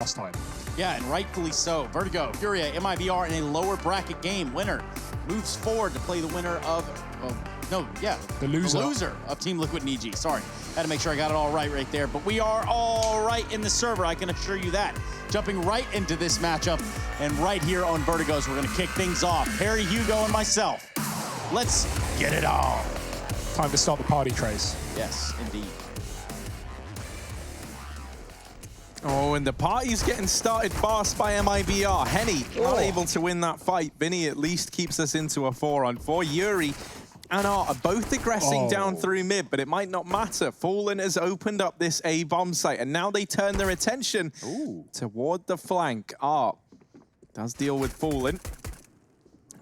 last time. Yeah, and rightfully so. Vertigo, FURIA, MIBR in a lower bracket game. Winner moves forward to play the winner of, the loser of Team Liquid and EG. Sorry, had to make sure I got it all right there. But we are all right in the server, I can assure you that. Jumping right into this matchup, and right here on Vertigo's, we're gonna kick things off. Harry, Hugo, and myself. Let's get it on. Time to start the party, Trace. Yes, indeed. Oh, and the party's getting started fast by MIBR. Henny not able to win that fight. Vinny at least keeps us into a 4-on-4. Yuri and Art are both aggressing down through mid, but it might not matter. Fallen has opened up this A bomb site, and now they turn their attention toward the flank. Art does deal with Fallen.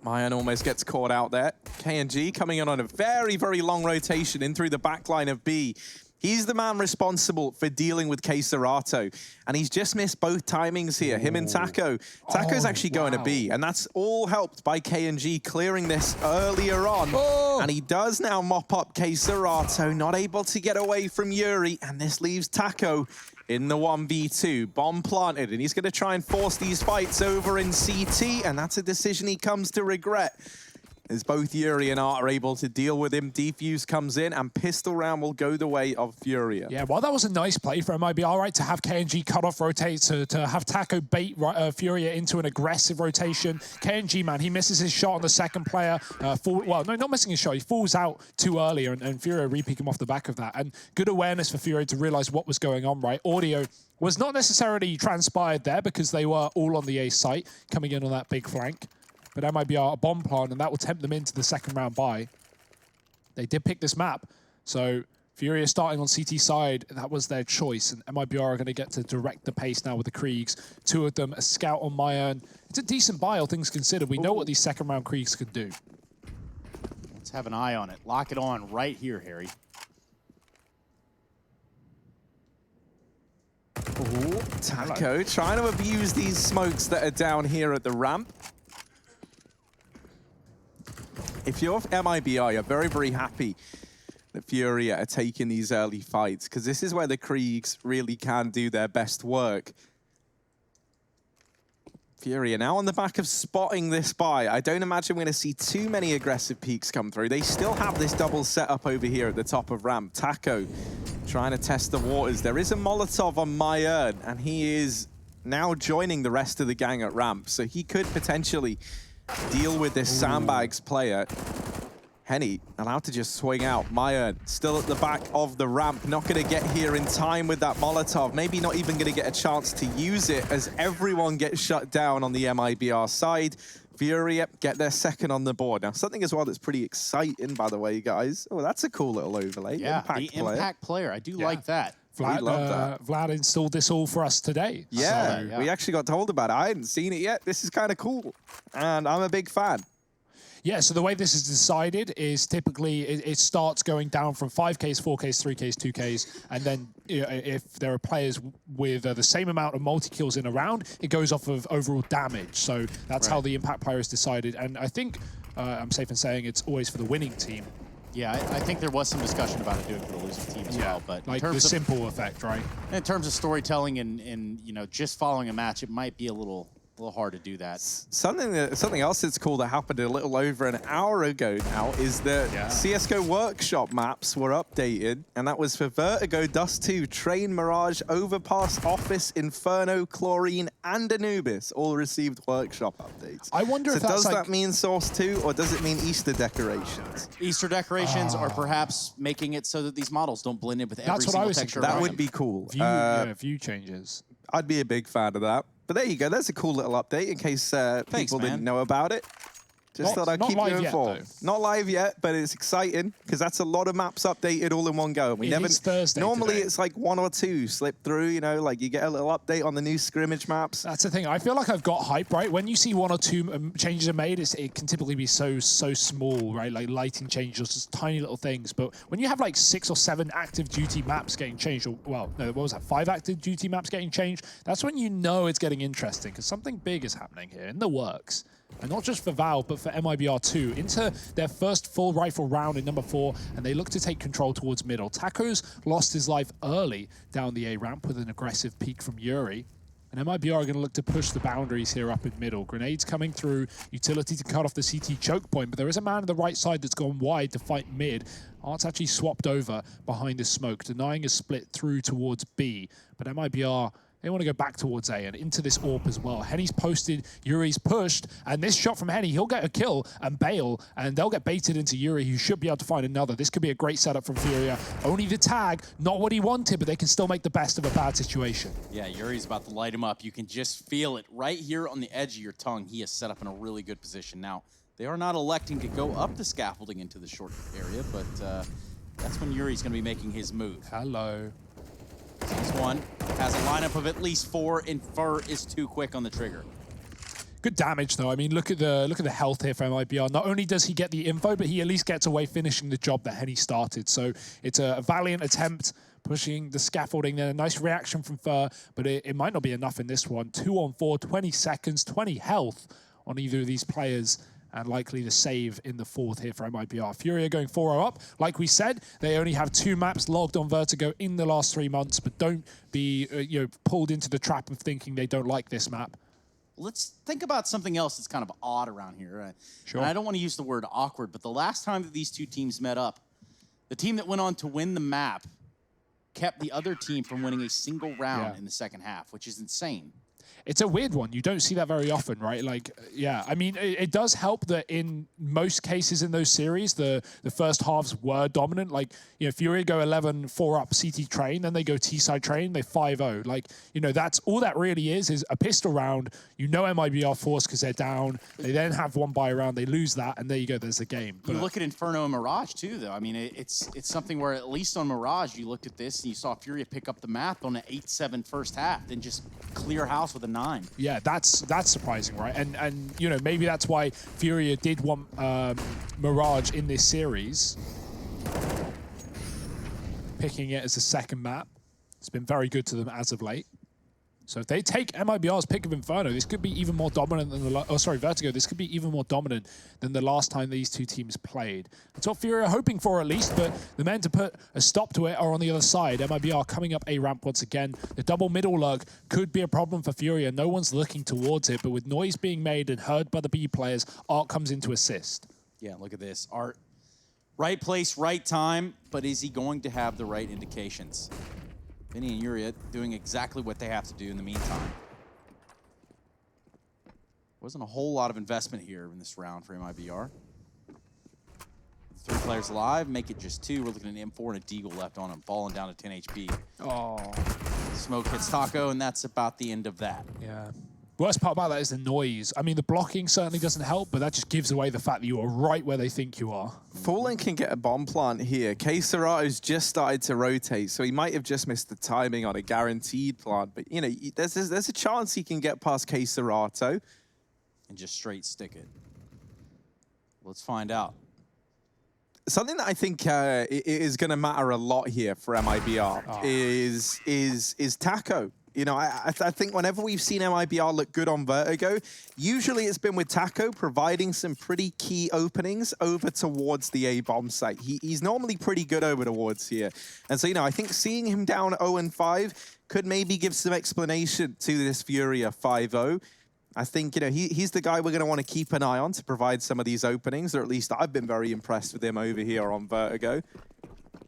Mayan almost gets caught out there. KNG coming in on a very, very long rotation in through the back line of B. He's the man responsible for dealing with K-Serato, and he's just missed both timings here, him and Taco. Taco's actually going to B, and that's all helped by KNG clearing this earlier on. And he does now mop up K-Serato, not able to get away from Yuri, and this leaves Taco in the 1v2. Bomb planted, and he's going to try and force these fights over in CT, and that's a decision he comes to regret, as both Yuri and Art are able to deal with him. Defuse comes in, and pistol round will go the way of FURIA. Yeah, well, that was a nice play for MIBR, right? To have KNG cut off rotate, to have Taco bait FURIA into an aggressive rotation. KNG, man, he misses his shot on the second player. Well, no, not missing his shot. He falls out too early, and FURIA re-peek him off the back of that. And good awareness for FURIA to realize what was going on, right? Audio was not necessarily transpired there because they were all on the A site, coming in on that big flank. But MIBR a bomb plant, and that will tempt them into the second round bye. They did pick this map, so FURIA starting on CT side, that was their choice, and MIBR are going to get to direct the pace now with the Kriegs. Two of them, a scout on Mayan. It's a decent buy, all things considered. We know what these second round Kriegs can do. Let's have an eye on it. Lock it on right here, Harry. Ooh, Taco trying to abuse these smokes that are down here at the ramp. If you're MIBR, you're very, very happy that FURIA are taking these early fights, because this is where the Kriegs really can do their best work. FURIA now on the back of spotting this buy. I don't imagine we're going to see too many aggressive peaks come through. They still have this double setup over here at the top of ramp. Taco trying to test the waters. There is a Molotov on Mayan, and he is now joining the rest of the gang at ramp, so he could potentially deal with this sandbags player. Henny allowed to just swing out. Mayan still at the back of the ramp, not going to get here in time with that Molotov. Maybe not even going to get a chance to use it, as everyone gets shut down on the MIBR side. FURIA get their second on the board. Now, something as well that's pretty exciting, by the way, guys. Oh, that's a cool little overlay. Yeah, impact player. I do like that. Vlad installed this all for us today. Yeah, so, we actually got told about it. I hadn't seen it yet. This is kind of cool, and I'm a big fan. Yeah, so the way this is decided is typically it starts going down from 5Ks, 4Ks, 3Ks, 2Ks, and then if there are players with the same amount of multi-kills in a round, it goes off of overall damage. So that's how the impact player is decided, and I think I'm safe in saying it's always for the winning team. Yeah, I think there was some discussion about it doing for the losing team as well, but like in terms the simple effect, right? In terms of storytelling and you know, just following a match, it might be a little hard to do that. Something else that's cool that happened a little over an hour ago now is that CSGO workshop maps were updated, and that was for Vertigo, Dust 2, Train, Mirage, Overpass, Office, Inferno, Chlorine, and Anubis all received workshop updates. I wonder if does that mean Source 2, or does it mean Easter decorations? Easter decorations are perhaps making it so that these models don't blend in with every single texture. That would be cool. View changes. I'd be a big fan of that. But there you go. That's a cool little update in case people didn't know about it. Just thought I'd keep you informed. Not live yet, but it's exciting because that's a lot of maps updated all in one go. We never. Normally it's like one or two slip through. You know, like you get a little update on the new scrimmage maps. That's the thing. I feel like I've got hype, right? When you see one or two changes are made, it can typically be so small, right? Like lighting changes, just tiny little things. But when you have like 6 or 7 active duty maps getting changed, or well, no, what was that? 5 active duty maps getting changed. That's when you know it's getting interesting because something big is happening here in the works. And not just for Valve, but for MIBR too. Into their first full rifle round in number 4, and they look to take control towards middle. Taco's lost his life early down the A ramp with an aggressive peek from Yuri. And MIBR are going to look to push the boundaries here up in middle. Grenades coming through, utility to cut off the CT choke point, but there is a man on the right side that's gone wide to fight mid. Art's actually swapped over behind the smoke, denying a split through towards B. But MIBR, they want to go back towards A and into this AWP as well. Henny's posted, Yuri's pushed, and this shot from Henny, he'll get a kill and bail, and they'll get baited into Yuri, who should be able to find another. This could be a great setup from FURIA. Only the tag, not what he wanted, but they can still make the best of a bad situation. Yeah, Yuri's about to light him up. You can just feel it right here on the edge of your tongue. He is set up in a really good position. Now, they are not electing to go up the scaffolding into the short area, but that's when Yuri's going to be making his move. Hello. This one has a lineup of at least 4, and Fur is too quick on the trigger. Good damage though. I mean, look at the health here for MIBR. Not only does he get the info, but he at least gets away finishing the job that Henny started. So it's a valiant attempt, pushing the scaffolding there. A nice reaction from Fur, but it might not be enough in this one. 2 on 4, 20 seconds, 20 health on either of these players. And likely the save in the 4th here for MIBR. FURIA going 4-0 up. Like we said, they only have 2 maps logged on Vertigo in the last 3 months, but don't be pulled into the trap of thinking they don't like this map. Let's think about something else that's kind of odd around here. Sure. And I don't want to use the word awkward, but the last time that these two teams met up, the team that went on to win the map kept the other team from winning a single round in the second half, which is insane. It's a weird one. You don't see that very often, right? Like, yeah, I mean, it does help that in most cases in those series, the first halves were dominant. Like, FURIA go 11-4 up CT train, then they go T-side train, they 5-0. Like, that's all that really is a pistol round. MIBR force because they're down. They then have one buy round, they lose that, and there you go, there's the game. You look at Inferno and Mirage too, though. I mean, it's something where at least on Mirage, you looked at this and you saw FURIA pick up the map on an 8-7 first half, then just clear house with a 9. Yeah, that's surprising, right? And maybe that's why FURIA did want Mirage in this series, picking it as a second map. It's been very good to them as of late. So if they take MIBR's pick of Inferno, this could be even more dominant than Vertigo. This could be even more dominant than the last time these two teams played. That's what FURIA are hoping for at least, but the men to put a stop to it are on the other side. MIBR coming up A ramp once again. The double middle lurk could be a problem for FURIA. No one's looking towards it, but with noise being made and heard by the B players, Art comes in to assist. Yeah, look at this. Art, right place, right time, but is he going to have the right indications? Vinny and Yuri doing exactly what they have to do in the meantime. Wasn't a whole lot of investment here in this round for MIBR. 3 players alive, make it just 2. We're looking at an M4 and a Deagle left on him, falling down to 10 HP. Oh. Smoke hits Taco, and that's about the end of that. Yeah. Worst part about that is the noise. I mean, the blocking certainly doesn't help, but that just gives away the fact that you are right where they think you are. Fallen can get a bomb plant here. K-Serato's just started to rotate, so he might have just missed the timing on a guaranteed plant. But, there's a chance he can get past K-Serato. And just straight stick it. Let's find out. Something that I think is going to matter a lot here for MIBR is Taco. I think whenever we've seen MIBR look good on Vertigo, usually it's been with Taco providing some pretty key openings over towards the A-bomb site. He's normally pretty good over towards here. And so, I think seeing him down 0-5 could maybe give some explanation to this FURIA 5-0. I think, he's the guy we're going to want to keep an eye on to provide some of these openings, or at least I've been very impressed with him over here on Vertigo.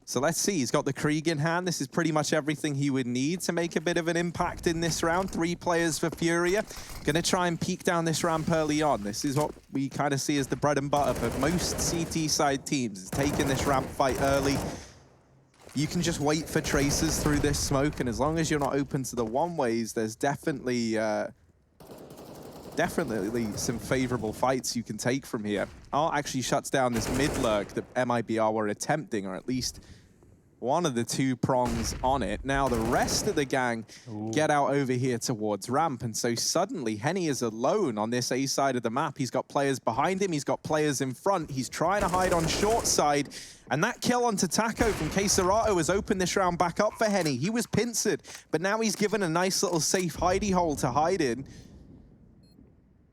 So let's see, he's got the Krieg in hand. This is pretty much everything he would need to make a bit of an impact in this round. 3 players for FURIA. Gonna try and peek down this ramp early on. This is what we kind of see as the bread and butter for most CT side teams, is taking this ramp fight early. You can just wait for tracers through this smoke, and as long as you're not open to the one-ways, there's definitely some favorable fights you can take from here. Art actually shuts down this mid-lurk that MIBR were attempting, or at least one of the 2 prongs on it. Now the rest of the gang get out over here towards ramp, and so suddenly Henny is alone on this A side of the map. He's got players behind him, he's got players in front, he's trying to hide on short side, and that kill onto Taco from K-Serato has opened this round back up for Henny. He was pincered, but now he's given a nice little safe hidey hole to hide in.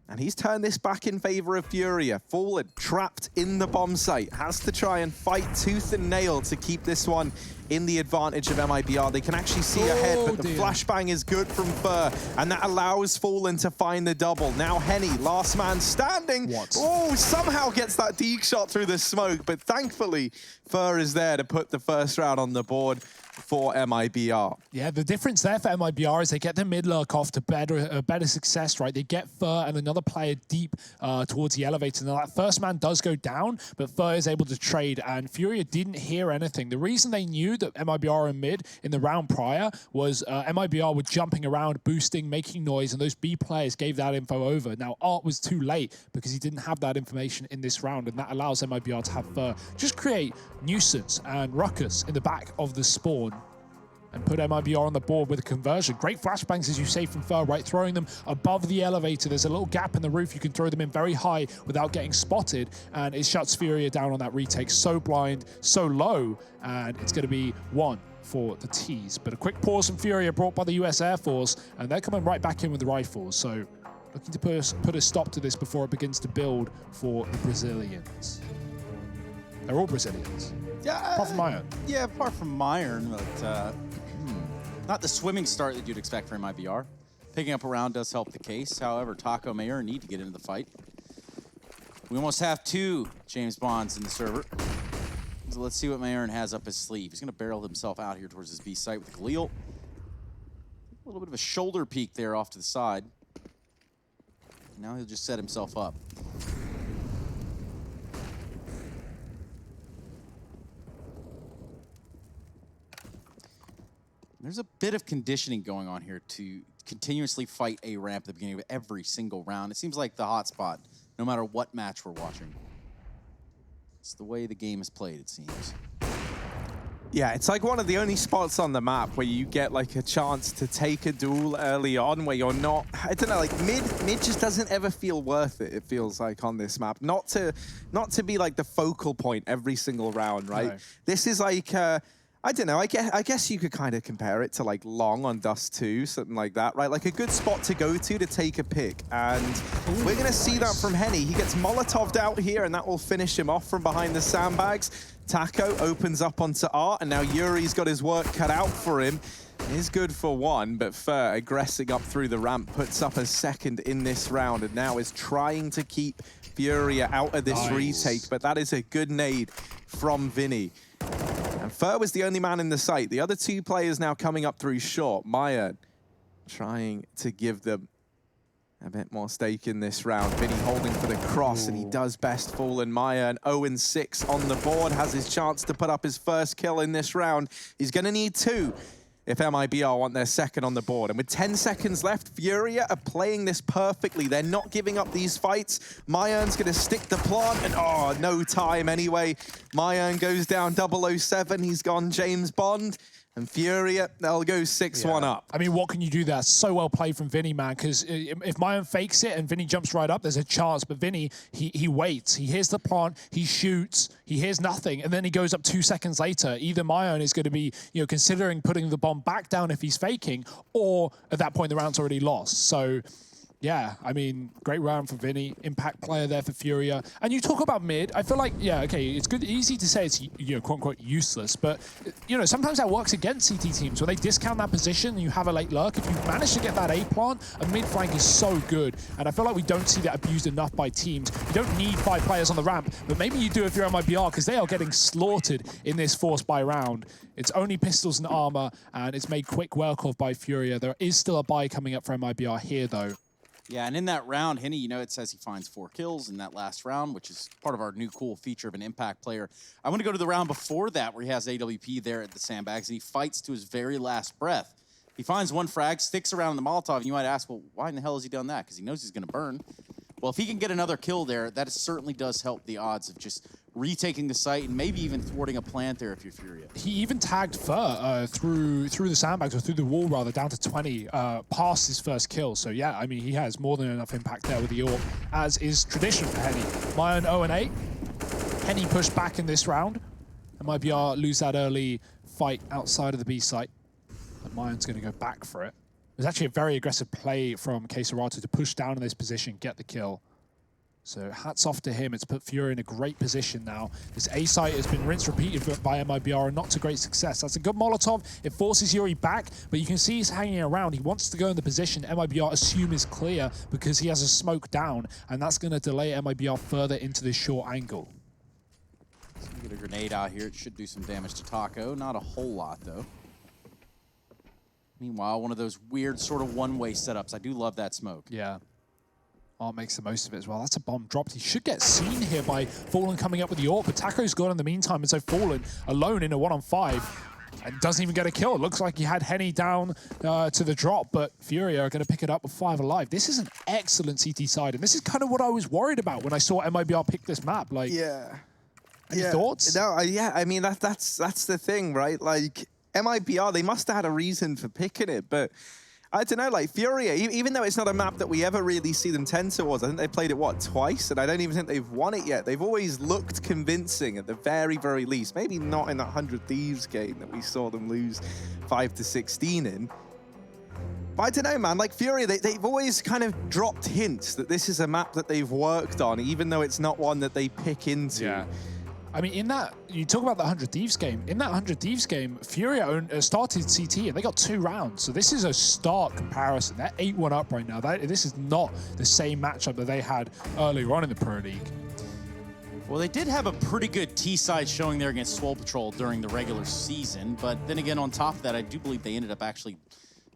And he's turned this back in favor of FURIA. Fallen, trapped in the bomb site, has to try and fight tooth and nail to keep this one in the advantage of MIBR. They can actually see ahead, but the flashbang is good from Fur, and that allows Fallen to find the double. Now Henny, last man standing. Oh, somehow gets that deke shot through the smoke, but thankfully Fur is there to put the first round on the board for MIBR. Yeah, the difference there for MIBR is they get the mid lurk off to better success, right? They get Fur and another player deep towards the elevator. Now that first man does go down, but Fur is able to trade, and FURIA didn't hear anything. The reason they knew that MIBR are in mid in the round prior was MIBR were jumping around, boosting, making noise, and those B players gave that info over. Now Art was too late because he didn't have that information in this round, and that allows MIBR to have Fur just create nuisance and ruckus in the back of the spawn and put MIBR on the board with a conversion. Great flashbangs, as you say, from Fur, right? Throwing them above the elevator. There's a little gap in the roof. You can throw them in very high without getting spotted, and it shuts FURIA down on that retake. So blind, so low, and it's going to be one for the T's. But a quick pause from FURIA brought by the US Air Force, and they're coming right back in with the rifles. So looking to put a stop to this before it begins to build for the Brazilians. They're all Brazilians. Yeah, apart from Iron. Yeah, apart from Iron, but not the swimming start that you'd expect from MIBR. Picking up a round does help the case. However, Taco may need to get into the fight. We almost have 2 James Bonds in the server. So let's see what Mayern has up his sleeve. He's going to barrel himself out here towards his B site with Galil. A little bit of a shoulder peek there off to the side. Now he'll just set himself up. There's a bit of conditioning going on here to continuously fight a ramp at the beginning of every single round. It seems like the hot spot, no matter what match we're watching. It's the way the game is played, it seems. Yeah, it's like one of the only spots on the map where you get like a chance to take a duel early on where you're not, I don't know, like mid just doesn't ever feel worth it, it feels like, on this map. Not to be like the focal point every single round, right? No. This is like, I don't know, I guess you could kind of compare it to like Long on Dust 2, something like that, right? Like a good spot to go to take a pick. And we're going to see that from Henny. He gets Molotov'd out here, and that will finish him off from behind the sandbags. Taco opens up onto Art, and now Yuri's got his work cut out for him. Is good for one, but Fur, aggressing up through the ramp, puts up a second in this round, and now is trying to keep FURIA out of this retake, but that is a good nade from Vinny. And Fur was the only man in the site. The other 2 players now coming up through short. Maya trying to give them a bit more stake in this round. Vinny holding for the cross, and he does best. Fallen Maya, and 0-6 on the board, has his chance to put up his first kill in this round. He's going to need 2 if MIBR want their second on the board. And with 10 seconds left, FURIA are playing this perfectly. They're not giving up these fights. Mayern's going to stick the plant, and oh, no time anyway. Mayern goes down 007. He's gone James Bond. And FURIA, they'll go 6-1 up. I mean, what can you do there? So well played from Vinny, man, because if Mayern fakes it and Vinny jumps right up, there's a chance. But Vinny, he waits. He hears the plant, he shoots, he hears nothing, and then he goes up 2 seconds later. Either Mayern is going to be, considering putting the bomb back down if he's faking, or at that point, the round's already lost. So, yeah, I mean, great round for Vinny. Impact player there for FURIA. And you talk about mid. I feel like, yeah, okay, it's good, easy to say it's, quote-unquote useless. But, sometimes that works against CT teams. When they discount that position and you have a late lurk, if you manage to get that A plant, a mid flank is so good. And I feel like we don't see that abused enough by teams. You don't need 5 players on the ramp, but maybe you do if you're MIBR, because they are getting slaughtered in this force by round. It's only pistols and armor, and it's made quick work of by FURIA. There is still a buy coming up for MIBR here, though. Yeah, and in that round, Henny, it says he finds 4 kills in that last round, which is part of our new cool feature of an impact player. I want to go to the round before that, where he has AWP there at the sandbags, and he fights to his very last breath. He finds 1 frag, sticks around in the Molotov, and you might ask, well, why in the hell has he done that? Because he knows he's going to burn. Well, if he can get another kill there, that certainly does help the odds of just retaking the site and maybe even thwarting a plant there if you're FURIA. He even tagged Fur through the sandbags, or through the wall rather, down to 20, past his first kill. So yeah, I mean, he has more than enough impact there with the AWP, as is tradition for Henny. Mayern 0-8. Henny pushed back in this round, and MIBR lose that early fight outside of the B site. But Mayern's going to go back for it. It was actually a very aggressive play from Keserato to push down in this position, get the kill. So hats off to him. It's put FURIA in a great position now. This A site has been rinse repeated by MIBR and not to great success. That's a good Molotov. It forces Yuri back, but you can see he's hanging around. He wants to go in the position MIBR assume is clear because he has a smoke down, and that's going to delay MIBR further into this short angle. Let's get a grenade out here. It should do some damage to Taco. Not a whole lot, though. Meanwhile, one of those weird sort of one-way setups. I do love that smoke. Yeah. Art makes the most of it as well. That's a bomb dropped. He should get seen here by Fallen coming up with the AWP, but Taco's gone in the meantime, and so Fallen alone in a 1-on-5 and doesn't even get a kill. It looks like he had Henny down to the drop, but FURIA are going to pick it up with 5 alive. This is an excellent CT side, and this is kind of what I was worried about when I saw MIBR pick this map. Like, any thoughts? No, yeah, I mean, that's the thing, right? Like, MIBR, they must have had a reason for picking it, but I don't know, like FURIA, even though it's not a map that we ever really see them tend towards, I think they played it, what, twice? And I don't even think they've won it yet. They've always looked convincing at the very, very least. Maybe not in that 100 Thieves game that we saw them lose 5-16 in. But I don't know, man, like FURIA, they've always kind of dropped hints that this is a map that they've worked on, even though it's not one that they pick into. Yeah. I mean, in that, you talk about the 100 Thieves game. In that 100 Thieves game, FURIA started CT and they got 2 rounds. So this is a stark comparison. They're 8-1 up right now. This is not the same matchup that they had earlier on in the Pro League. Well, they did have a pretty good T-side showing there against Swole Patrol during the regular season. But then again, on top of that, I do believe they ended up actually,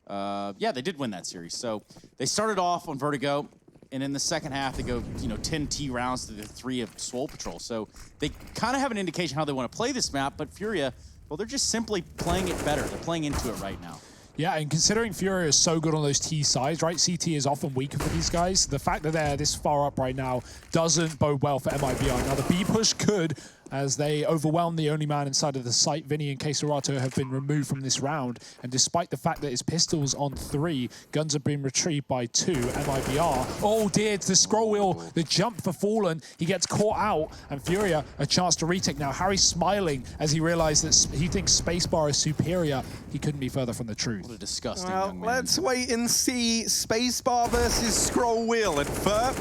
yeah, they did win that series. So they started off on Vertigo. And in the second half, they go, 10 T rounds to the 3 of Swole Patrol. So they kind of have an indication how they want to play this map, but FURIA, well, they're just simply playing it better. They're playing into it right now. Yeah, and considering FURIA is so good on those T sides, right? CT is often weaker for these guys. The fact that they're this far up right now doesn't bode well for MIBR. Now, the B push could, as they overwhelm the only man inside of the site. Vinny and Keserato have been removed from this round, and despite the fact that his pistol's on 3, guns have been retrieved by 2. MIBR, oh dear, it's the scroll wheel, the jump for Fallen. He gets caught out, and FURIA a chance to retake. Now, Harry's smiling as he realized that he thinks Spacebar is superior. He couldn't be further from the truth. What a disgusting Well, young man. let's wait and see. Spacebar versus scroll wheel at Fur.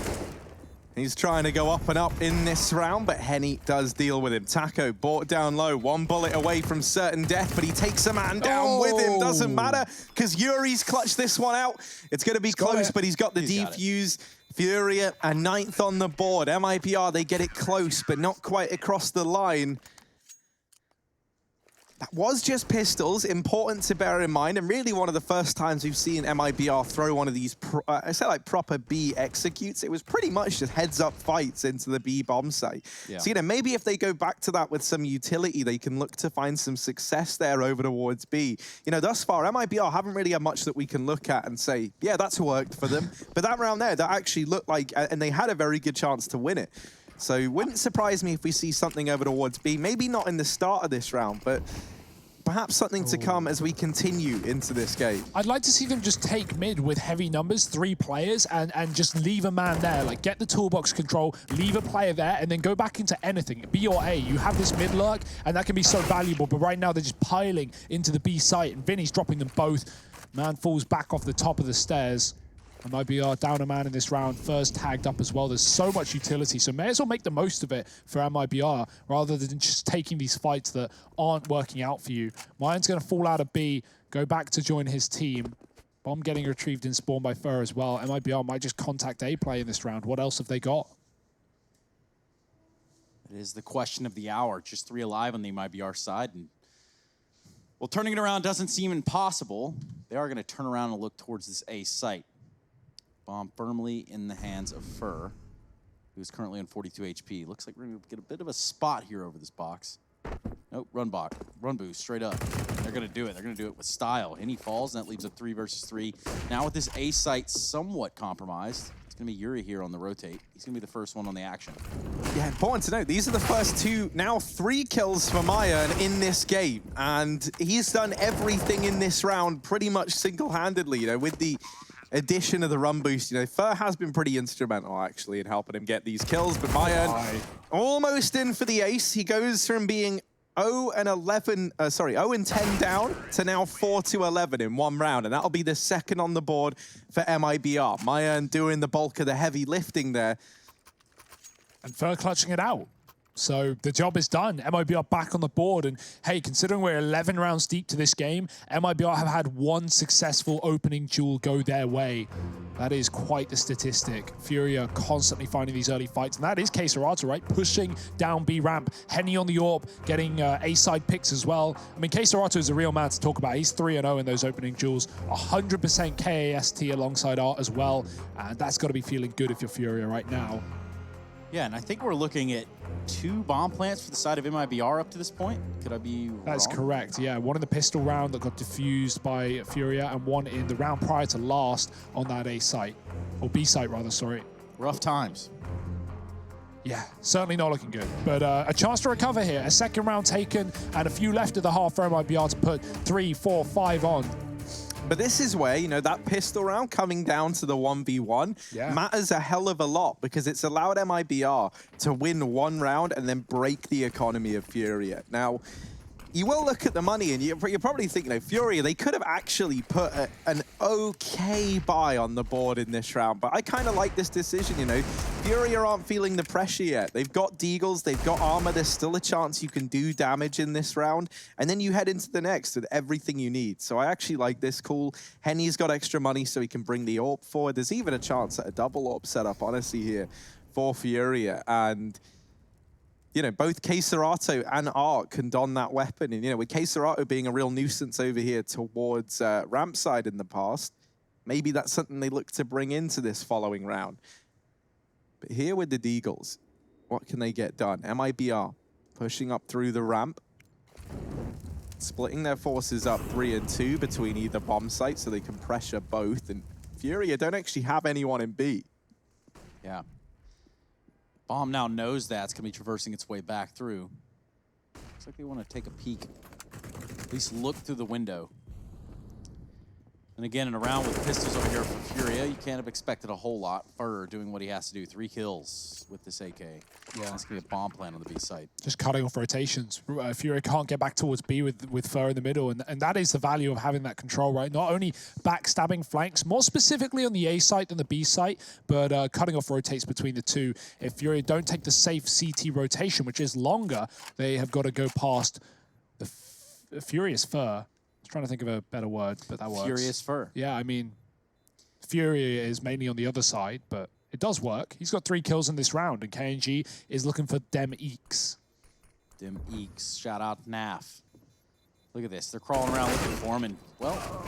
He's trying to go up and up in this round, but Henny does deal with him. Taco brought down low, 1 bullet away from certain death, but he takes a man down with him. Doesn't matter, because Yuri's clutched this one out. It's going to be close, but he's got the defuse. FURIA a 9th on the board. MIBR, they get it close, but not quite across the line. That was just pistols, important to bear in mind, and really one of the first times we've seen MIBR throw one of these, I say like proper B executes. It was pretty much just heads-up fights into the B bomb site. Yeah. So, maybe if they go back to that with some utility, they can look to find some success there over towards B. Thus far, MIBR haven't really had much that we can look at and say, yeah, that's worked for them. But that round there, that actually looked like, and they had a very good chance to win it. So it wouldn't surprise me if we see something over towards B. Maybe not in the start of this round, but perhaps something to come as we continue into this game. I'd like to see them just take mid with heavy numbers, 3 players, and just leave a man there. Like, get the toolbox control, leave a player there, and then go back into anything. B or A. You have this mid lurk, and that can be so valuable, but right now they're just piling into the B site, and Vinny's dropping them both. Man falls back off the top of the stairs. MIBR down a man in this round, first tagged up as well. There's so much utility, so may as well make the most of it for MIBR rather than just taking these fights that aren't working out for you. Mayan's going to fall out of B, go back to join his team. Bomb getting retrieved in spawn by Fur as well. MIBR might just contact A play in this round. What else have they got? It is the question of the hour. Just 3 alive on the MIBR side. And, well, turning it around doesn't seem impossible. They are going to turn around and look towards this A site. Bomb firmly in the hands of Fur, who's currently on 42 HP. Looks like we're going to get a bit of a spot here over this box. Nope, run boost, straight up. They're going to do it. They're going to do it with style. And he falls, and that leaves a 3 versus 3. Now with this A site somewhat compromised, it's going to be Yuri here on the rotate. He's going to be the first one on the action. Yeah, important to note, these are the first 2, now 3 kills for Mayan in this game. And he's done everything in this round pretty much single-handedly, with the addition of the run boost. Fur has been pretty instrumental, actually, in helping him get these kills, but Mayan almost in for the ace. He goes from being 0 and 11, sorry, 0 and 10 down to now 4 to 11 in one round, and that'll be the second on the board for MIBR. MIBR doing the bulk of the heavy lifting there. And Fur clutching it out. So the job is done. MIBR back on the board. And hey, considering we're 11 rounds deep to this game, MIBR have had one successful opening duel go their way. That is quite the statistic. FURIA constantly finding these early fights. And that is KSerrato, right? Pushing down B ramp. Henny on the AWP, getting A-side picks as well. I mean, KSerrato is a real man to talk about. He's 3-0 in those opening duels. 100% KAST alongside Art as well. And that's got to be feeling good if you're FURIA right now. Yeah, and I think we're looking at 2 bomb plants for the side of MIBR up to this point. Could I be wrong? That's correct, yeah. One in the pistol round that got diffused by FURIA, and one in the round prior to last on that A site. Or B site, rather, sorry. Rough times. Yeah, certainly not looking good. But a chance to recover here. A second round taken, and a few left at the half for MIBR to put 3, 4, 5 on. But this is where, you know, that pistol round coming down to the 1v1 matters a hell of a lot, because it's allowed MIBR to win one round and then break the economy of FURIA. Now, you will look at the money and you're probably thinking, you know, FURIA, they could have actually put an okay buy on the board in this round, but I kind of like this decision, you know. FURIA aren't feeling the pressure yet. They've got deagles, they've got armor, there's still a chance you can do damage in this round, and then you head into the next with everything you need. So I actually like this call. Henny's got extra money so he can bring the AWP forward. There's even a chance at a double AWP setup, honestly, here for FURIA, and you know, both KSerrato and Art can don that weapon. And, you know, with KSerrato being a real nuisance over here towards ramp side in the past, maybe that's something they look to bring into this following round. But here with the deagles, what can they get done? MIBR pushing up through the ramp, splitting their forces up 3 and 2 between either bomb sites so they can pressure both. And FURIA don't actually have anyone in B. Yeah. Bomb now knows that's going to be traversing its way back through. Looks like they want to take a peek, at least look through the window. And again, in a round with pistols over here for FURIA, you can't have expected a whole lot. Fur doing what he has to do. 3 kills with this AK. Yeah, that's going to be a bomb plant on the B site. Just cutting off rotations. FURIA can't get back towards B with Fur in the middle, and that is the value of having that control, right? Not only backstabbing flanks, more specifically on the A site than the B site, but cutting off rotates between the two. If FURIA don't take the safe CT rotation, which is longer, they have got to go past the Furious Fur. Trying to think of a better word, but that works. Furious Fur. Yeah, I mean, FURIA is mainly on the other side, but it does work. He's got 3 kills in this round, and KNG is looking for Dem Eeks. Dem Eeks. Shout out NAF. Look at this. They're crawling around looking for him, and, well,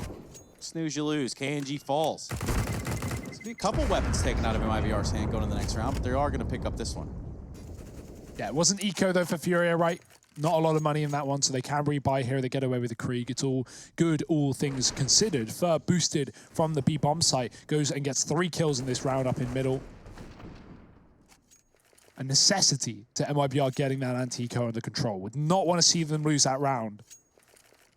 snooze you lose. KNG falls. There's going to be a couple weapons taken out of MIBR's hand going to the next round, but they are going to pick up this one. Yeah, it wasn't eco, though, for FURIA, right? Not a lot of money in that one, so they can rebuy here. They get away with the Krieg. It's all good, all things considered. Fur boosted from the B-bomb site, goes and gets 3 kills in this round up in middle. A necessity to MIBR getting that anti-eco under control. Would not want to see them lose that round.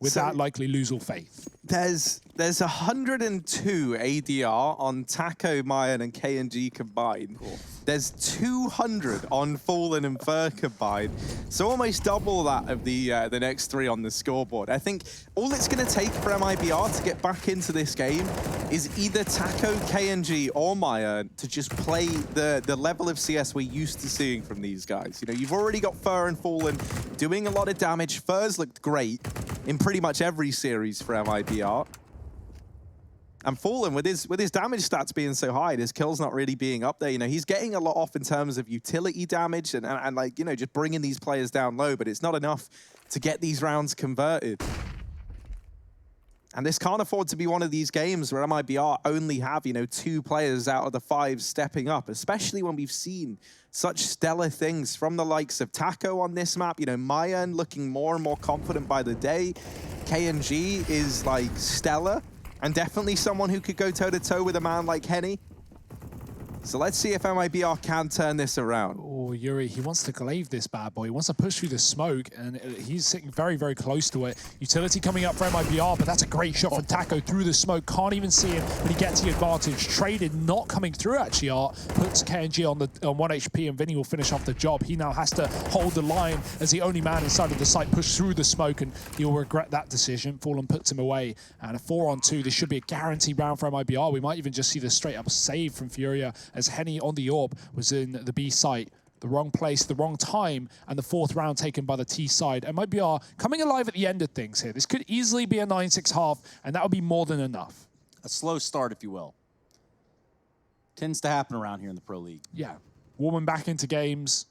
With that, likely lose all faith. There's 102 ADR on Taco, Mayan, and KNG combined. Cool. There's 200 on Fallen and Fur combined. So almost double that of the next 3 on the scoreboard. I think all it's going to take for MIBR to get back into this game is either Taco, KNG, or Mayan to just play the level of CS we're used to seeing from these guys. You know, you've already got Fur and Fallen doing a lot of damage. Fur's looked great in pretty much every series for MIBR. And Fallen, with his damage stats being so high, his kills not really being up there, you know, he's getting a lot off in terms of utility damage and like, you know, just bringing these players down low, but it's not enough to get these rounds converted. And this can't afford to be one of these games where MIBR only have, you know, 2 players out of the 5 stepping up, especially when we've seen such stellar things from the likes of Taco on this map. You know, Mayan looking more and more confident by the day. KNG is, like, stellar. And definitely someone who could go toe-to-toe with a man like Henny. So let's see if MIBR can turn this around. Oh, Oh, Yuri, he wants to glaive this bad boy. He wants to push through the smoke, and he's sitting very, very close to it. Utility coming up for MIBR, but that's a great shot from Taco through the smoke. Can't even see him, but he gets the advantage. Traded not coming through, actually, Art. Puts KNG on 1 HP, and Vinny will finish off the job. He now has to hold the line as the only man inside of the site, push through the smoke, and he'll regret that decision. Fallen puts him away, and a 4-on-2. This should be a guaranteed round for MIBR. We might even just see the straight-up save from FURIA as Henny on the AWP was in the B site. The wrong place, the wrong time, and the 4th round taken by the T side. And MIBR coming alive at the end of things here. This could easily be a 9-6 half, and that would be more than enough. A slow start, if you will. Tends to happen around here in the Pro League. Yeah. Warming back into games,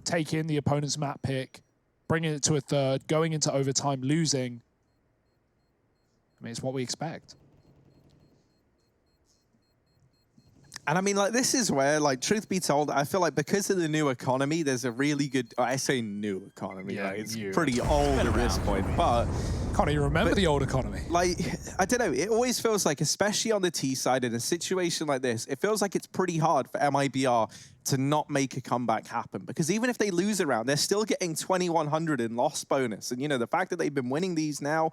take in the opponent's map pick, bringing it to a 3rd, going into overtime, losing. I mean, it's what we expect. And I mean, like, this is where, like, truth be told, I feel like because of the new economy, there's a really good, I say new economy, yeah, right? It's pretty old at this point, but... Can't even remember the old economy. Like, I don't know, it always feels like, especially on the T side, in a situation like this, it feels like it's pretty hard for MIBR to not make a comeback happen. Because even if they lose a round, they're still getting 2,100 in loss bonus. And, you know, the fact that they've been winning these now,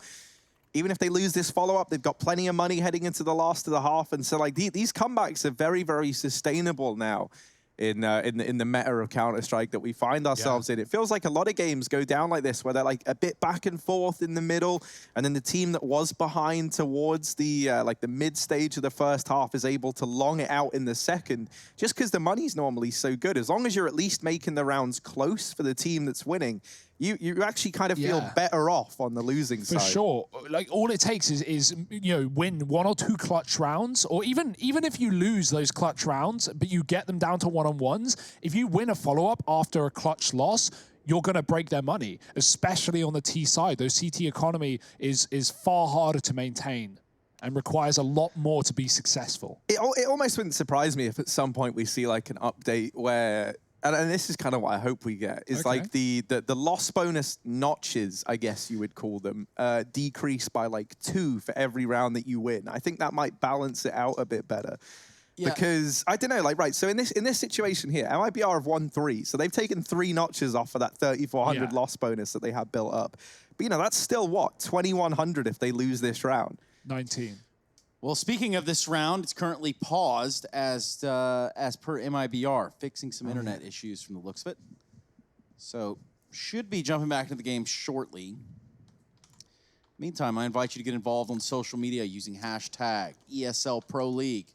even if they lose this follow-up, they've got plenty of money heading into the last of the half. And so, like, these comebacks are very, very sustainable now in the meta of Counter-Strike that we find ourselves in. It feels like a lot of games go down like this, where they're, like, a bit back and forth in the middle, and then the team that was behind towards the, like, the mid-stage of the first half is able to long it out in the second, just because the money's normally so good. As long as you're at least making the rounds close for the team that's winning, you actually kind of feel better off on the losing side. For sure. Like, all it takes is you know, win 1 or 2 clutch rounds, or even if you lose those clutch rounds, but you get them down to 1-on-1s, if you win a follow-up after a clutch loss, you're going to break their money, especially on the T side. Those CT economy is far harder to maintain and requires a lot more to be successful. It almost wouldn't surprise me if at some point we see, like, an update where... And this is kind of what I hope we get, is like the loss bonus notches, I guess you would call them, decrease by like 2 for every round that you win. I think that might balance it out a bit better. Yeah. Because, I don't know, like, right, so in this situation here, MIBR have won 3, so they've taken 3 notches off of that 3,400 loss bonus that they have built up. But, you know, that's still, what, 2,100 if they lose this round? 19. Well, speaking of this round, it's currently paused as per MIBR, fixing some internet issues from the looks of it. So, should be jumping back into the game shortly. Meantime, I invite you to get involved on social media using hashtag ESL Pro League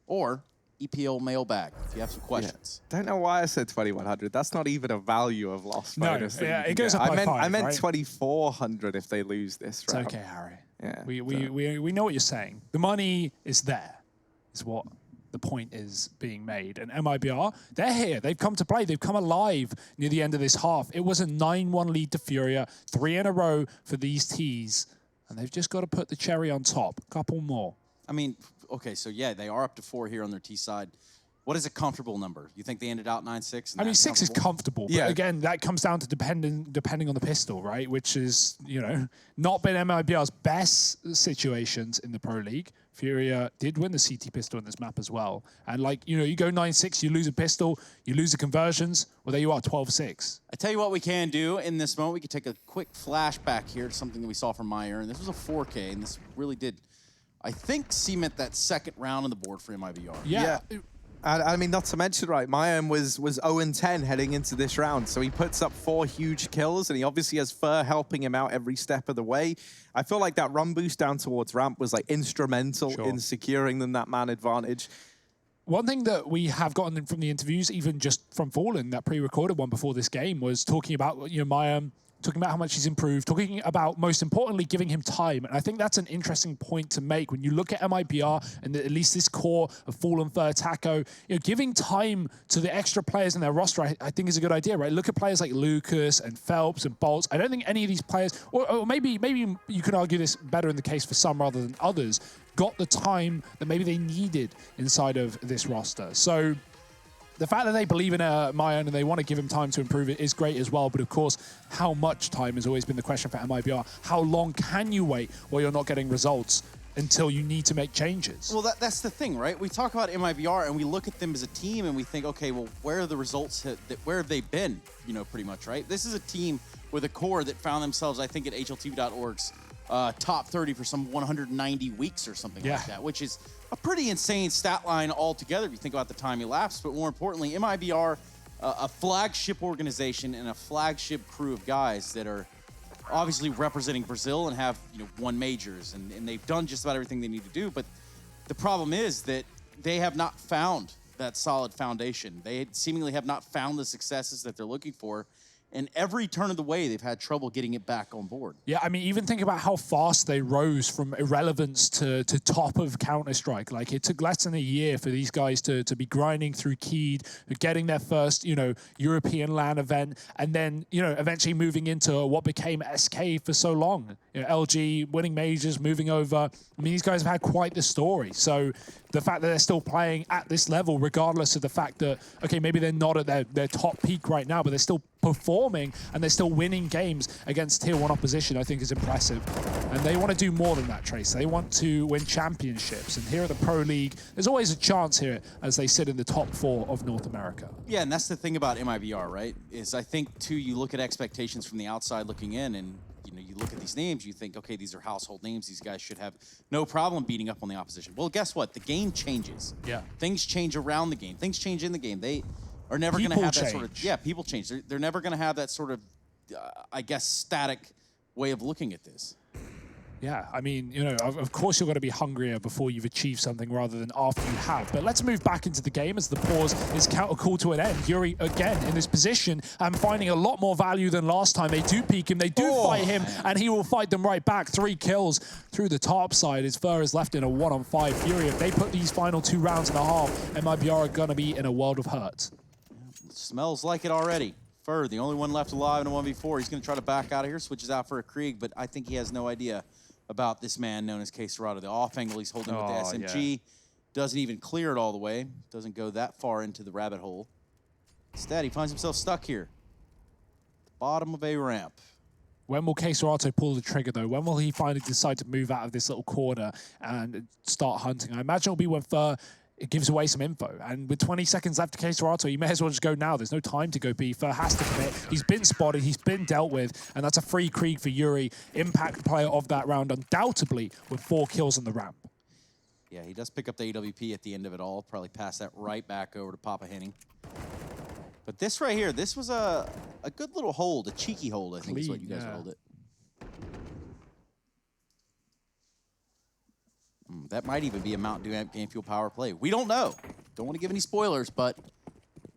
or EPL Mailbag if you have some questions. Yeah. Don't know why I said 2,100. That's not even a value of loss bonus. No, yeah, it goes up by 5, I meant right? 2,400 if they lose this round. It's okay, Harry. Yeah, we know what you're saying. The money is there, is what the point is being made. And MIBR, they're here. They've come to play. They've come alive near the end of this half. It was a 9-1 lead to FURIA, 3 in a row for these Ts, and they've just got to put the cherry on top. A couple more. I mean, okay, so yeah, they are up to 4 here on their T side. What is a comfortable number? You think they ended out 9-6? I mean, 6 is comfortable, but again, that comes down to depending on the pistol, right? Which is, you know, not been MIBR's best situations in the Pro League. FURIA did win the CT pistol in this map as well. And, like, you know, you go 9-6, you lose a pistol, you lose the conversions, well, there you are, 12-6. I tell you what we can do in this moment. We can take a quick flashback here to something that we saw from MIBR, and this was a 4K, and this really did, I think, cement that second round on the board for MIBR. Yeah. I mean, not to mention, right, Mayim was 0-10 heading into this round, so he puts up 4 huge kills, and he obviously has Fur helping him out every step of the way. I feel like that run boost down towards ramp was, like, instrumental in securing them that man advantage. One thing that we have gotten from the interviews, even just from Fallen, that pre-recorded one before this game, was talking about, you know, Mayim, talking about how much he's improved, talking about, most importantly, giving him time. And I think that's an interesting point to make when you look at MIBR and at least this core of Fallen, Fur, Taco, you know, giving time to the extra players in their roster, I think is a good idea, right? Look at players like Lucas and Phelps and Bolts. I don't think any of these players, or maybe you could argue this better in the case for some rather than others, got the time that maybe they needed inside of this roster. So the fact that they believe in Mayan and they want to give him time to improve it is great as well. But of course, how much time has always been the question for MIBR. How long can you wait while you're not getting results? until you need to make changes. Well, that's the thing, right? We talk about MIBR and we look at them as a team and we think, okay, well, where are the results? Where have they been? You know, pretty much, right? This is a team with a core that found themselves, I think, at HLTV.org's top 30 for some 190 weeks or something like that, which is a pretty insane stat line altogether if you think about the time elapsed. But more importantly, MIBR, a flagship organization and a flagship crew of guys that are obviously representing Brazil and have won majors, and they've done just about everything they need to do. But the problem is that they have not found that solid foundation. They seemingly have not found the successes that they're looking for. And every turn of the way, they've had trouble getting it back on board. Yeah, I mean, even think about how fast they rose from irrelevance to top of Counter-Strike. Like, it took less than a year for these guys to be grinding through Keyed, getting their first, European LAN event, and then, eventually moving into what became SK for so long. LG, winning majors, moving over. I mean, these guys have had quite the story. So the fact that they're still playing at this level, regardless of the fact that, okay, maybe they're not at their top peak right now, but they're still performing and they're still winning games against tier 1 opposition, I think is impressive. And they want to do more than that, Trace. They want to win championships. And here at the Pro League, there's always a chance here as they sit in the top 4 of North America. Yeah, and that's the thing about MIBR, right? Is I think, too, you look at expectations from the outside looking in, and you look at these names, you think, okay, these are household names. These guys should have no problem beating up on the opposition. Well, guess what? The game changes. Yeah. Things change around the game. Things change in the game. They are never going to have that sort of... Yeah, people change. They're never going to have that sort of, I guess, static way of looking at this. Yeah, I mean, of course you're going to be hungrier before you've achieved something rather than after you have. But let's move back into the game as the pause is called to an end. Yuri, again, in this position, and finding a lot more value than last time. They do peek him, they do fight him, and he will fight them right back. 3 kills through the top side. His Fur is left in a 1-on-5 Fury. If they put these final 2 rounds and a half, MIBR are going to be in a world of hurt. It smells like it already. Fur, the only one left alive in a 1v4. He's going to try to back out of here, switches out for a Krieg, but I think he has no idea about this man known as K-Serrato. The off angle he's holding with the SMG doesn't even clear it all the way. Doesn't go that far into the rabbit hole. Instead, he finds himself stuck here. At the bottom of a ramp. When will K-Serrato pull the trigger, though? When will he finally decide to move out of this little corner and start hunting? I imagine it'll be when Fur gives away some info. And with 20 seconds left to K-Serrato, you may as well just go now. There's no time to go B. Fur has to commit. He's been spotted. He's been dealt with. And that's a free Krieg for Yuri. Impact player of that round, undoubtedly, with 4 kills on the ramp. Yeah, he does pick up the AWP at the end of it all. Probably pass that right back over to Papa Henning. But this right here, this was a good little hold, a cheeky hold, I think is what you guys called it. That might even be a Mountain Dew Amp Game Fuel power play. We don't know. Don't want to give any spoilers, but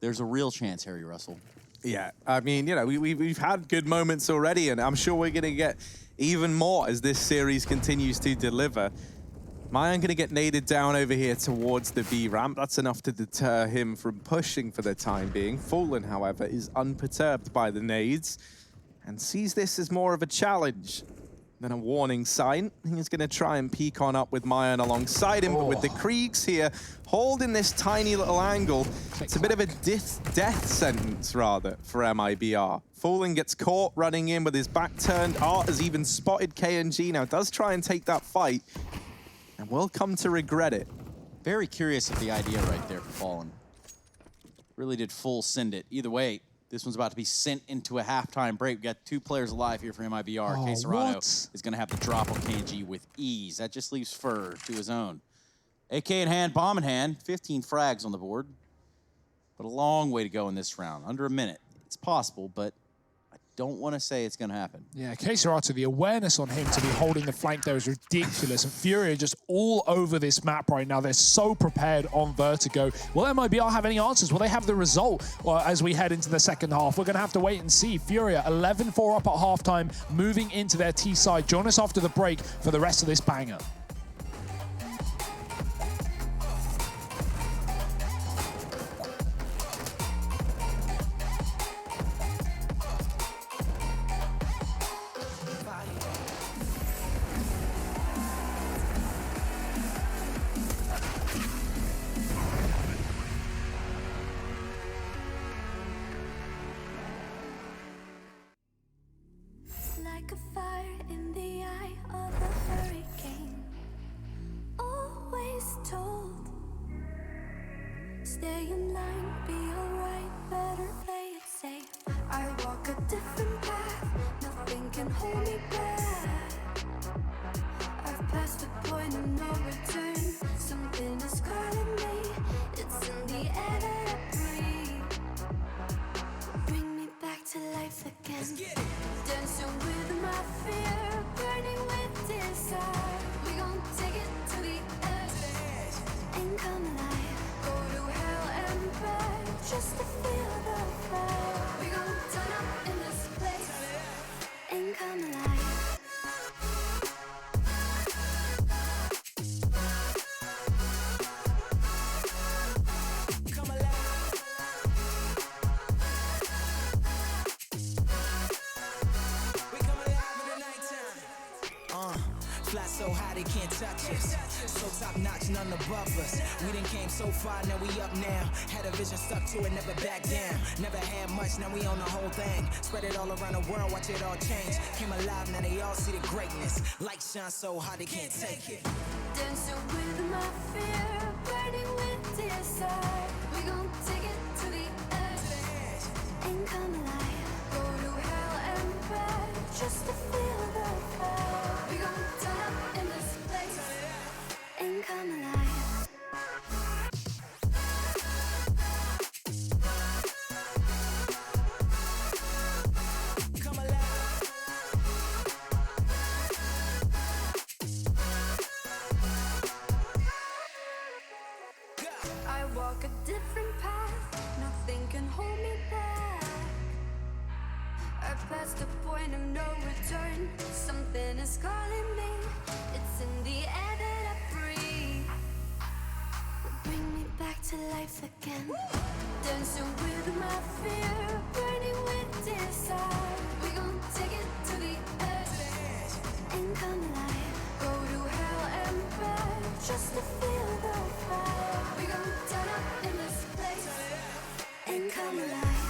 there's a real chance, Harry Russell. Yeah, I mean, we've had good moments already, and I'm sure we're going to get even more as this series continues to deliver. Mayan going to get naded down over here towards the B ramp. That's enough to deter him from pushing for the time being. Fallen, however, is unperturbed by the nades and sees this as more of a challenge than a warning sign. He's going to try and peek on up with Mayan alongside him, but with the Kriegs here holding this tiny little angle, it's a bit of a death sentence, rather, for MIBR. Fallen gets caught running in with his back turned. Art has even spotted KNG now, does try and take that fight, and will come to regret it. Very curious of the idea right there for Fallen. Really did full send it. Either way, this one's about to be sent into a halftime break. We've got 2 players alive here for MIBR. K-Serrato is going to have the drop on KNG with ease. That just leaves Fur to his own. AK in hand, bomb in hand. 15 frags on the board. But a long way to go in this round. Under a minute. It's possible, but I don't want to say it's going to happen. Yeah, K-Serrato, the awareness on him to be holding the flank there is ridiculous. And FURIA just all over this map right now. They're so prepared on Vertigo. Will MIBR have any answers? Will they have the result as we head into the second half? We're going to have to wait and see. FURIA 11-4 up at halftime, moving into their T side. Join us after the break for the rest of this banger. Like a fire in the eye of a hurricane. stay in line, be alright, better play it safe. I walk a different path, nothing can hold me back. I've passed the point of no return, something is calling me, it's in the air that I breathe. Bring me back to life again, dancing with my fear, burning with desire. We gon' take it to the edge, ain't come alive. Go to hell and back, just to feel the fire. We gon' turn up in this place, ain't come alive. Fly so high they can't touch us. So top notch, none above us. We done came so far, now we up now. Had a vision, stuck to it, never back down. Never had much, now we own the whole thing. Spread it all around the world, watch it all change. Came alive, now they all see the greatness. Light shine so high they can't take it. Dancing with my fear, burning with desire. We gon' take it to the edge, ain't come alive. Go to hell and back, just to feel the fire. We gon' turn up in this place, ain't come alive. Come alive. I walk a different path, nothing can hold me back. I've passed the point of no return, something is calling me, it's in the air that I breathe. Bring me back to life again, dancing with my fear, burning with desire. We gon' take it to the edge, ain't come alive. Go to hell and back, just to feel the fire. We gon' turn up in this place, ain't come alive.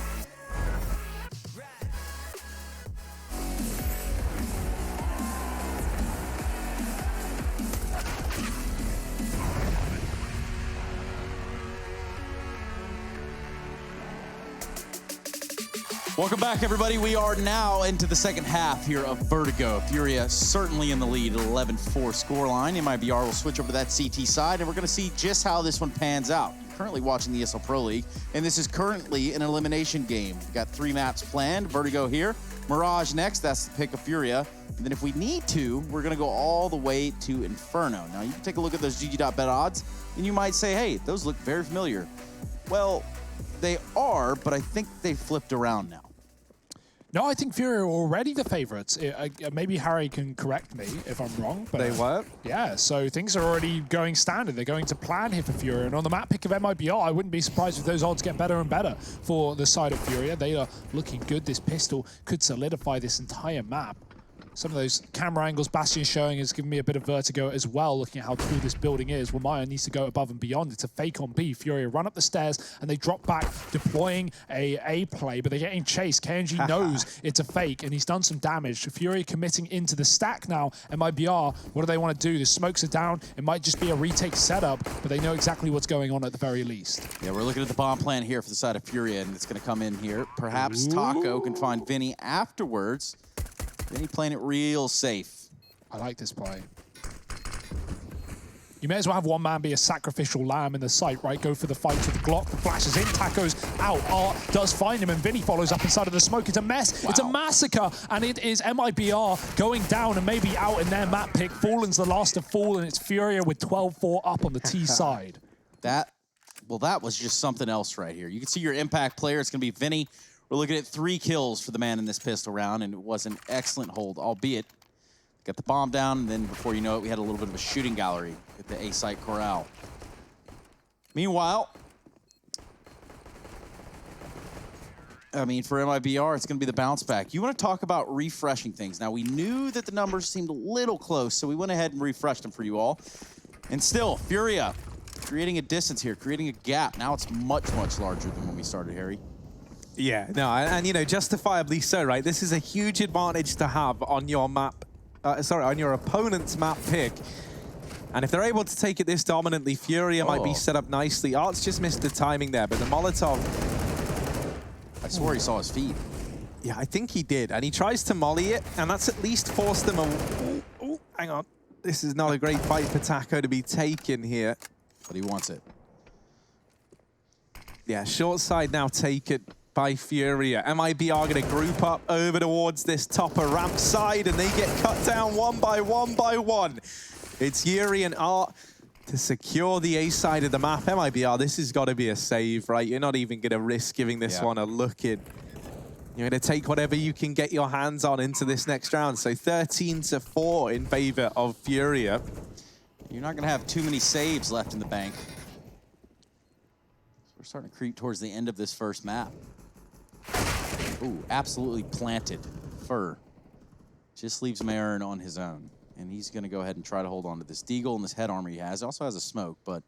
Welcome back, everybody. We are now into the second half here of Vertigo. FURIA certainly in the lead at 11-4 scoreline. MIBR will switch over to that CT side, and we're going to see just how this one pans out. You're currently watching the ESL Pro League, and this is currently an elimination game. We've got 3 maps planned. Vertigo here. Mirage next. That's the pick of FURIA. And then if we need to, we're going to go all the way to Inferno. Now, you can take a look at those GG.bet odds, and you might say, hey, those look very familiar. Well, they are, but I think they've flipped around now. No, I think FURIA are already the favorites. Maybe Harry can correct me if I'm wrong. But They were? Yeah, so things are already going standard. They're going to plan here for FURIA. And on the map pick of MIBR, I wouldn't be surprised if those odds get better and better for the side of FURIA. They are looking good. This pistol could solidify this entire map. Some of those camera angles Bastion's showing has given me a bit of vertigo as well, looking at how tall this building is. Well, Maya needs to go above and beyond. It's a fake on B. FURIA run up the stairs and they drop back, deploying a play, but they're getting chased. KNG knows it's a fake and he's done some damage. FURIA committing into the stack now. MIBR, what do they want to do? The smokes are down. It might just be a retake setup, but they know exactly what's going on at the very least. Yeah, we're looking at the bomb plan here for the side of FURIA, and it's going to come in here. Perhaps Taco can find Vinny afterwards. Vinny playing it real safe. I like this play. You may as well have one man be a sacrificial lamb in the site, right? Go for the fight to the Glock. The flash is in, Taco's out. Art does find him, and Vinny follows up inside of the smoke. It's a mess. Wow. It's a massacre, and it is MIBR going down and maybe out in their map pick. Fallen's the last to fall, and it's FURIA with 12-4 up on the T side. That was just something else right here. You can see your impact player. It's going to be Vinny. We're looking at 3 kills for the man in this pistol round, and it was an excellent hold, albeit got the bomb down, and then before you know it, we had a little bit of a shooting gallery at the A-site corral. Meanwhile, I mean, for MIBR, it's going to be the bounce back. You want to talk about refreshing things. Now, we knew that the numbers seemed a little close, so we went ahead and refreshed them for you all. And still, FURIA creating a distance here, creating a gap. Now it's much, much larger than when we started, Harry. Yeah, no, and you know, justifiably so, right? This is a huge advantage to have on your map, on your opponent's map pick. And if they're able to take it this dominantly, FURIA might be set up nicely. Art's just missed the timing there, but the Molotov... I swore he saw his feet. Yeah, I think he did. And he tries to molly it, and that's at least forced them a... Ooh, hang on. This is not a great fight for Taco to be taken here. But he wants it. Yeah, short side now taken by FURIA. MIBR going to group up over towards this topper ramp side, and they get cut down one by one. It's Yuri and Art to secure the A side of the map. MIBR, this has got to be a save, right? You're not even going to risk giving this one a look in. You're going to take whatever you can get your hands on into this next round. So 13-4 in favor of FURIA. You're not going to have too many saves left in the bank. We're starting to creep towards the end of this first map. Ooh, absolutely planted. Fur. Just leaves Marin on his own. And he's going to go ahead and try to hold on to this Deagle and this head armor he has. He also has a smoke, but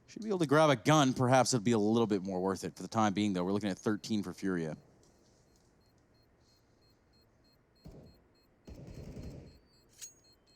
should be able to grab a gun. Perhaps it'll be a little bit more worth it for the time being, though. We're looking at 13 for FURIA.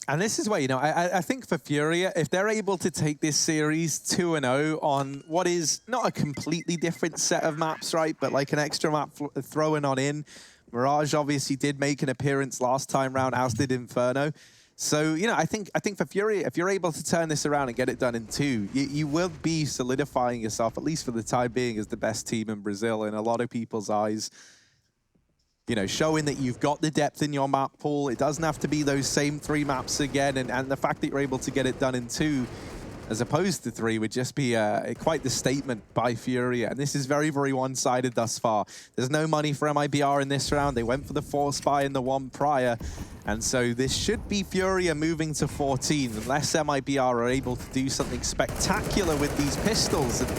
And this is where, you know, I think for FURIA, if they're able to take this series 2-0 on what is not a completely different set of maps, right, but like an extra map thrown on in. Mirage obviously did make an appearance last time round, as did Inferno. So, you know, I think for FURIA, if you're able to turn this around and get it done in 2, you will be solidifying yourself, at least for the time being, as the best team in Brazil in a lot of people's eyes. You know, showing that you've got the depth in your map pool. It doesn't have to be those same 3 maps again, and the fact that you're able to get it done in 2 as opposed to 3 would just be quite the statement by FURIA. And this is very, very one-sided thus far. There's no money for MIBR in this round. They went for the 4 spy in the 1 prior. And so this should be FURIA moving to 14, unless MIBR are able to do something spectacular with these pistols. And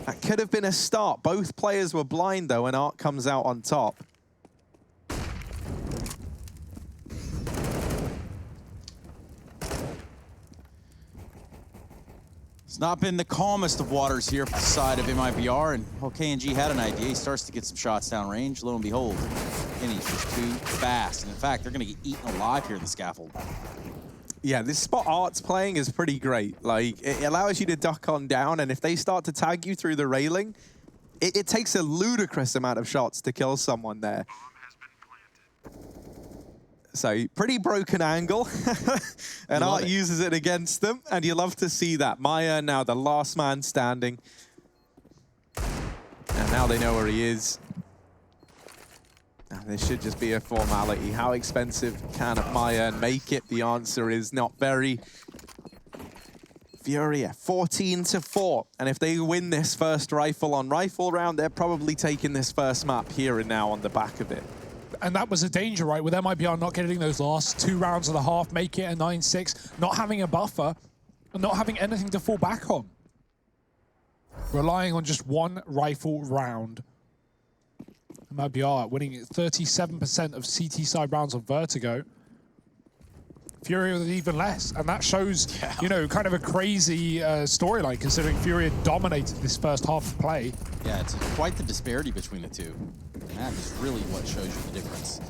that could have been a start. Both players were blind, though, and Art comes out on top. It's not been the calmest of waters here for the side of MIBR, and well, KNG had an idea. He starts to get some shots down range. Lo and behold, and he's just too fast. And in fact, they're going to get eaten alive here in the scaffold. Yeah, this spot Art's playing is pretty great. Like, it allows you to duck on down, and if they start to tag you through the railing, it takes a ludicrous amount of shots to kill someone there. So, pretty broken angle, and Art uses it against them, and you love to see that. Maya now the last man standing. And now they know where he is. Now, this should just be a formality. How expensive can Maya make it? The answer is not very. FURIA, 14-4. And if they win this first rifle on rifle round, they're probably taking this first map here and now on the back of it. And that was a danger, right? With MIBR not getting those last 2 rounds of the half, make it a 9-6, not having a buffer, and not having anything to fall back on. Relying on just 1 rifle round. MIBR winning 37% of CT side rounds on Vertigo. FURIA with even less, and that shows, you know, kind of a crazy storyline, considering FURIA dominated this first half of play. Yeah, it's quite the disparity between the two. And that is really what shows you the difference.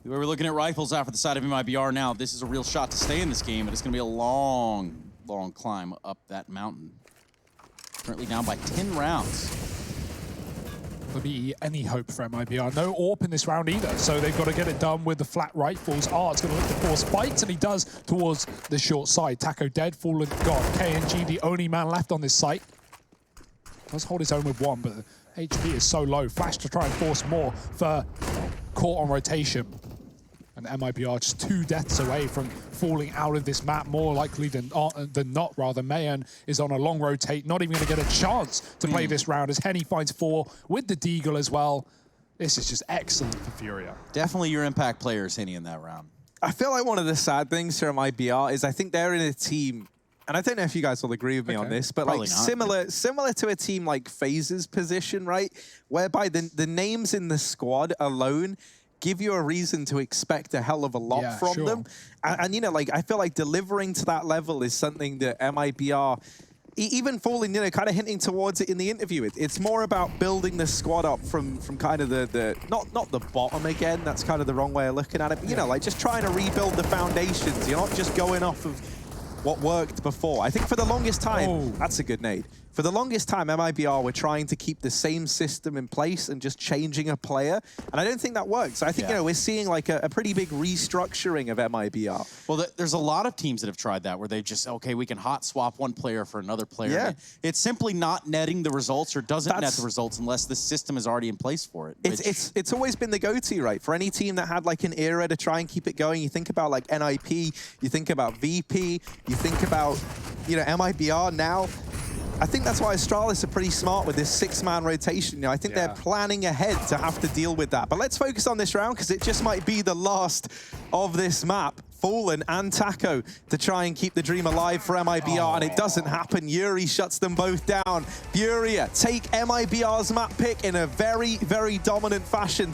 We're looking at rifles out for the side of MIBR now. This is a real shot to stay in this game, but it's going to be a long, long climb up that mountain. Currently down by 10 rounds. There'll be any hope for MIBR. No AWP in this round either, so they've got to get it done with the flat rifles. Art's going to look to force fights, and he does towards the short side. Taco dead, fallen, got KNG, the only man left on this site. Does hold his own with 1, but the HP is so low. Flash to try and force more for caught on rotation. And MIBR just 2 deaths away from falling out of this map, more likely than not, rather. Mayan is on a long rotate, not even going to get a chance to play this round, as Henny finds 4 with the Deagle as well. This is just excellent for FURIA. Definitely your impact players, Henny, in that round. I feel like one of the sad things for MIBR is I think they're in a team, and I don't know if you guys will agree with me on this, but like similar to a team like FaZe's position, right? Whereby the names in the squad alone give you a reason to expect a hell of a lot from them. And, you know, like, I feel like delivering to that level is something that MIBR even Fallen, you know, kind of hinting towards it in the interview. It's more about building the squad up from kind of the not the bottom again. That's kind of the wrong way of looking at it. But, you know, like just trying to rebuild the foundations. You're not just going off of what worked before. I think for the longest time, that's a good nade. For the longest time, MIBR were trying to keep the same system in place and just changing a player. And I don't think that works. I think, you know, we're seeing like a pretty big restructuring of MIBR. Well, there's a lot of teams that have tried that where they just, okay, we can hot swap one player for another player. Yeah. It's simply not netting the results or doesn't net the results unless the system is already in place for it. It's always been the go-to, right? For any team that had like an era to try and keep it going, you think about like NIP, you think about VP, you think about, you know, MIBR now. I think that's why Astralis are pretty smart with this 6-man rotation. You know, I think they're planning ahead to have to deal with that. But let's focus on this round because it just might be the last of this map. Fallen and Taco to try and keep the dream alive for MIBR, and it doesn't happen. Yuri shuts them both down. FURIA take MIBR's map pick in a very, very dominant fashion.